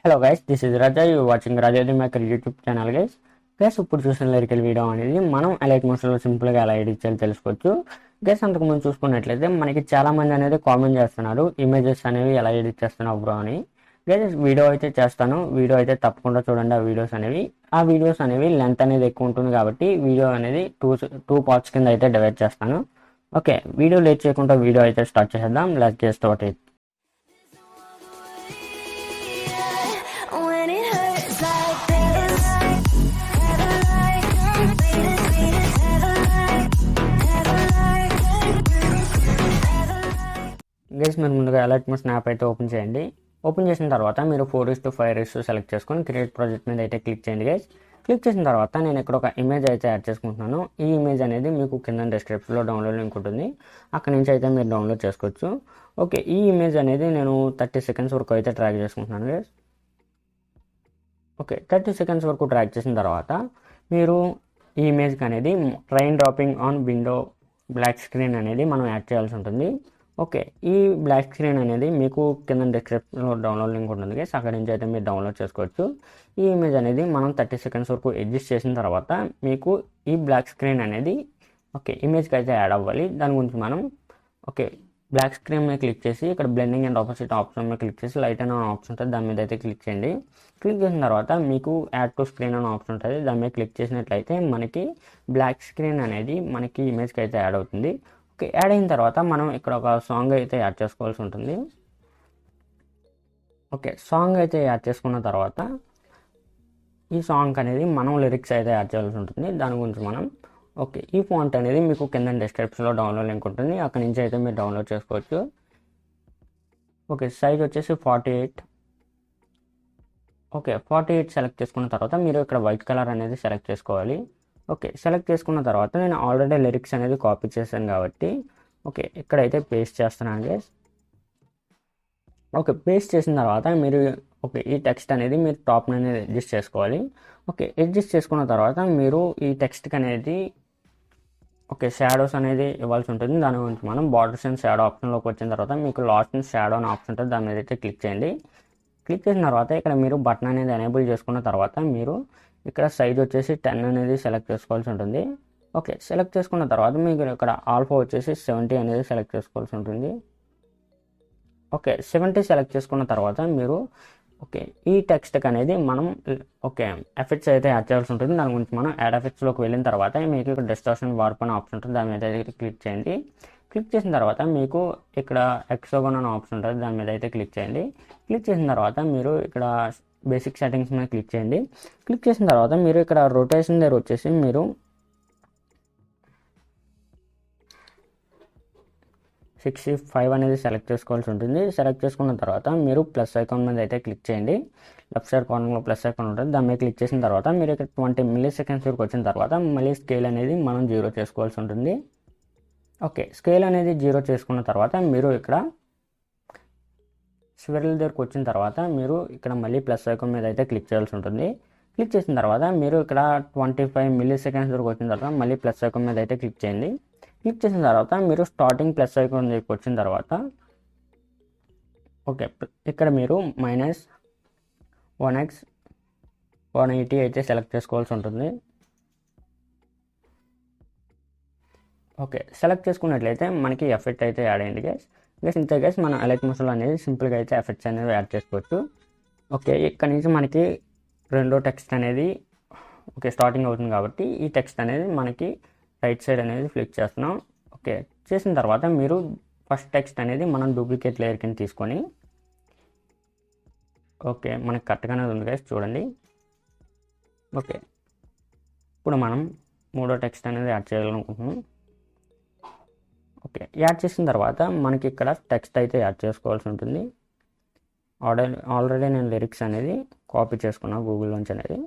Hello guys, this is Raja. You watching RajaTheMaker YouTube channel guys. Guys ఇప్పుడు చూసిన lyrical video అనేది మనం alight మోషన్లో సింపుల్గా ఎలా ఎడిట్ చేయాలో తెలుసుకోవచ్చు. గైస్ అంతకుముందు చూసుకున్నట్లయితే మనకి చాలా మంది అనేది కామెంట్ చేస్తున్నారు, ఇమేజెస్ అనేవి ఎలా ఎడిట్ చేస్తున్నావు బ్రో అని. గైస్ వీడియో అయితే చేస్తాను, వీడియో అయితే తప్పకుండా చూడండి. ఆ వీడియోస్ అనేవి లెంత్ అనేది ఎక్కువ ఉంటుంది కాబట్టి వీడియో అనేది టూ పార్ట్స్ కింద అయితే డివైడ్ చేస్తాను. ఓకే, వీడియో లేట్ చేయకుండా వీడియో అయితే స్టార్ట్ చేసేద్దాం. Let's get started. గైస్ మీరు ముందుగా అలర్ట్ మోషన్ యాప్ అయితే ఓపెన్ చేయండి. ఓపెన్ చేసిన తర్వాత మీరు 4:5 సెలెక్ట్ చేసుకొని క్రియేట్ ప్రాజెక్ట్ మీద అయితే క్లిక్ చేయండి గైస్. క్లిక్ చేసిన తర్వాత నేను ఇక్కడ ఒక ఇమేజ్ అయితే యాడ్ చేసుకుంటున్నాను. ఈ ఇమేజ్ అనేది మీకు కింద డిస్క్రిప్షన్లో డౌన్లోడ్ లింక్ ఉంటుంది, అక్కడ నుంచి అయితే మీరు డౌన్లోడ్ చేసుకోవచ్చు. ఓకే, ఈ ఇమేజ్ అనేది నేను 30 సెకండ్స్ వరకు అయితే ట్రాక్ చేసుకుంటున్నాను గైస్. ఓకే, 30 సెకండ్స్ వరకు ట్రాక్ చేసిన తర్వాత మీరు ఈ ఇమేజ్కి అనేది train dropping on window black screen అనేది మనం యాడ్ చేయాల్సి ఉంటుంది. ఓకే, ఈ బ్లాక్ స్క్రీన్ అనేది మీకు కింద డిస్క్రిప్షన్లో డౌన్లోడ్ లింక్ ఉంటుంది గైస్, అక్కడి నుంచి అయితే మీరు డౌన్లోడ్ చేసుకోవచ్చు. ఈ ఇమేజ్ అనేది మనం 30 సెకండ్స్ వరకు అడ్జస్ట్ చేసిన తర్వాత మీకు ఈ బ్లాక్ స్క్రీన్ అనేది ఇమేజ్కి అయితే యాడ్ అవ్వాలి. దాని గురించి మనం బ్లాక్ స్క్రీన్ మీద క్లిక్ చేసి ఇక్కడ బ్లెండింగ్ అండ్ ఆపోజిట్ ఆప్షన్ మీద క్లిక్ చేసి లైట్ అనే ఆప్షన్ ఉంటుంది, దాని మీద అయితే క్లిక్ చేయండి. క్లిక్ చేసిన తర్వాత మీకు యాడ్ టు స్క్రీన్ అనే ఆప్షన్ ఉంటుంది, దాని మీద క్లిక్ చేసినట్లయితే మనకి బ్లాక్ స్క్రీన్ అనేది మనకి ఇమేజ్కి అయితే యాడ్ అవుతుంది. ఓకే, యాడ్ అయిన తర్వాత మనం ఇక్కడ ఒక సాంగ్ అయితే యాడ్ చేసుకోవాల్సి ఉంటుంది. ఓకే, సాంగ్ అయితే యాడ్ చేసుకున్న తర్వాత ఈ సాంగ్ అనేది మనం లిరిక్స్ అయితే యాడ్ చేయాల్సి ఉంటుంది. దాని గురించి మనం ఈ ఫాంట్ అనేది మీకు కింద డిస్క్రిప్షన్లో డౌన్లోడ్ లింక్ ఉంటుంది, అక్కడి నుంచి అయితే మీరు డౌన్లోడ్ చేసుకోవచ్చు. ఓకే, సైజ్ వచ్చేసి 48. 48 సెలెక్ట్ చేసుకున్న తర్వాత మీరు ఇక్కడ వైట్ కలర్ అనేది సెలెక్ట్ చేసుకోవాలి. ఓకే, సెలెక్ట్ చేసుకున్న తర్వాత నేను ఆల్రెడీ లిరిక్స్ అనేది కాపీ చేశాను కాబట్టి ఇక్కడైతే పేస్ట్ చేస్తున్నాను గైస్. పేస్ట్ చేసిన తర్వాత మీరు ఈ టెక్స్ట్ అనేది మీరు టాప్ అనేది అడ్జస్ట్ చేసుకోవాలి. అడ్జస్ట్ చేసుకున్న తర్వాత మీరు ఈ టెక్స్ట్కి అనేది షాడోస్ అనేది ఇవ్వాల్సి ఉంటుంది. దాని గురించి మనం బార్డర్స్ అండ్ షాడో ఆప్షన్లోకి వచ్చిన తర్వాత మీకు లాస్ట్ అండ్ షాడో అని ఆప్షన్ ఉంటుంది, దాని మీద అయితే క్లిక్ చేయండి. క్లిక్ చేసిన తర్వాత ఇక్కడ మీరు బటన్ అనేది ఎనేబుల్ చేసుకున్న తర్వాత మీరు ఇక్కడ సైజ్ వచ్చేసి 10 అనేది సెలెక్ట్ చేసుకోవాల్సి ఉంటుంది. సెలెక్ట్ చేసుకున్న తర్వాత మీకు ఇక్కడ ఆల్ఫా వచ్చేసి 70 అనేది సెలెక్ట్ చేసుకోవాల్సి ఉంటుంది. 70 సెలెక్ట్ చేసుకున్న తర్వాత మీరు ఈ టెక్స్ట్కి అనేది మనం ఎఫెక్ట్స్ అయితే యాడ్ చేయాల్సి ఉంటుంది. దాని గురించి మనం యాడ్ ఎఫెక్ట్స్లోకి వెళ్ళిన తర్వాత మీకు ఇక్కడ డిస్టార్షన్ వార్ప్ అనే ఆప్షన్ ఉంటుంది, దాని మీద అయితే క్లిక్ చేయండి. క్లిక్ చేసిన తర్వాత మీకు ఇక్కడ ఎక్సోగన్ అనే ఆప్షన్ ఉంటుంది, దాని మీద అయితే క్లిక్ చేయండి. క్లిక్ చేసిన తర్వాత మీరు ఇక్కడ బేసిక్ సెట్టింగ్స్ మీద క్లిక్ చేయండి. క్లిక్ చేసిన తర్వాత మీరు ఇక్కడ రొటేషన్ దగ్గర వచ్చేసి మీరు 65 అనేది సెలెక్ట్ చేసుకోవాల్సి ఉంటుంది. సెలెక్ట్ చేసుకున్న తర్వాత మీరు ప్లస్ ఐకాన్ మీద అయితే క్లిక్ చేయండి. లెఫ్ట్ సైడ్ కార్నర్లో ప్లస్ ఐకాన్ ఉంటుంది, దాని మీద క్లిక్ చేసిన తర్వాత మీరు ఇక్కడ 20 మిల్లీ సెకండ్స్ వరకు వచ్చిన తర్వాత మళ్ళీ స్కేల్ అనేది మనం 0 చేసుకోవాల్సి ఉంటుంది. స్కేల్ అనేది 0 చేసుకున్న తర్వాత మీరు ఇక్కడ స్విరల్ దగ్గరకు వచ్చిన తర్వాత మీరు ఇక్కడ మళ్ళీ ప్లస్ ఐకాన్ మీద అయితే క్లిక్ చేయాల్సి ఉంటుంది. క్లిక్ చేసిన తర్వాత మీరు ఇక్కడ 25 మిల్లీ సెకండ్స్ వరకు వచ్చిన తర్వాత మళ్ళీ ప్లస్ ఐకాన్ మీద అయితే క్లిక్ చేయండి. క్లిక్ చేసిన తర్వాత మీరు స్టార్టింగ్ ప్లస్ ఐకాన్ దగ్గరికి వచ్చిన తర్వాత ఇక్కడ మీరు -1x 180 అయితే సెలెక్ట్ చేసుకోవాల్సి ఉంటుంది. సెలెక్ట్ చేసుకున్నట్లయితే మనకి ఎఫెక్ట్ అయితే యాడ్ అయ్యింది గైస్. ఇంతే గైస్, మనం అలైట్ మోషన్లో అనేది సింపుల్గా అయితే ఎఫెక్ట్స్ అనేవి యాడ్ చేసుకోవచ్చు. ఇక్కడ నుంచి మనకి రెండో టెక్స్ట్ అనేది స్టార్టింగ్ అవుతుంది కాబట్టి ఈ టెక్స్ట్ అనేది మనకి రైట్ సైడ్ అనేది ఫ్లిప్ చేస్తున్నాం. చేసిన తర్వాత మీరు ఫస్ట్ టెక్స్ట్ అనేది మనం డూప్లికేట్ లేయర్ కింద తీసుకొని మనకి కరెక్ట్గానే ఉంది గైస్, చూడండి. ఇప్పుడు మనం మూడో టెక్స్ట్ అనేది యాడ్ చేయాలనుకుంటున్నాం. యాడ్ చేసిన తర్వాత మనకి ఇక్కడ టెక్స్ట్ అయితే యాడ్ చేసుకోవాల్సి ఉంటుంది. ఆల్రెడీ నేను లిరిక్స్ అనేది కాపీ చేసుకున్నాను గూగుల్ నుంచి అనేది,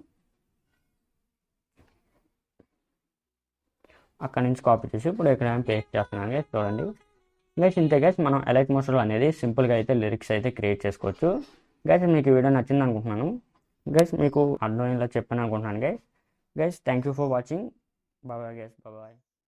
అక్కడ నుంచి కాపీ చేసి ఇప్పుడు ఇక్కడ పేస్ట్ చేస్తున్నాను గైస్, చూడండి. గైస్ ఇంతే గైస్, మనం అలైట్ మోషన్లో అనేది సింపుల్గా అయితే లిరిక్స్ అయితే క్రియేట్ చేసుకోవచ్చు. గైస్ మీకు ఈ వీడియో నచ్చింది అనుకుంటున్నాను గైస్, మీకు అర్థమయ్యేలా చెప్పాను అనుకుంటున్నాను guys. Thank you for watching. Bye guys, bye.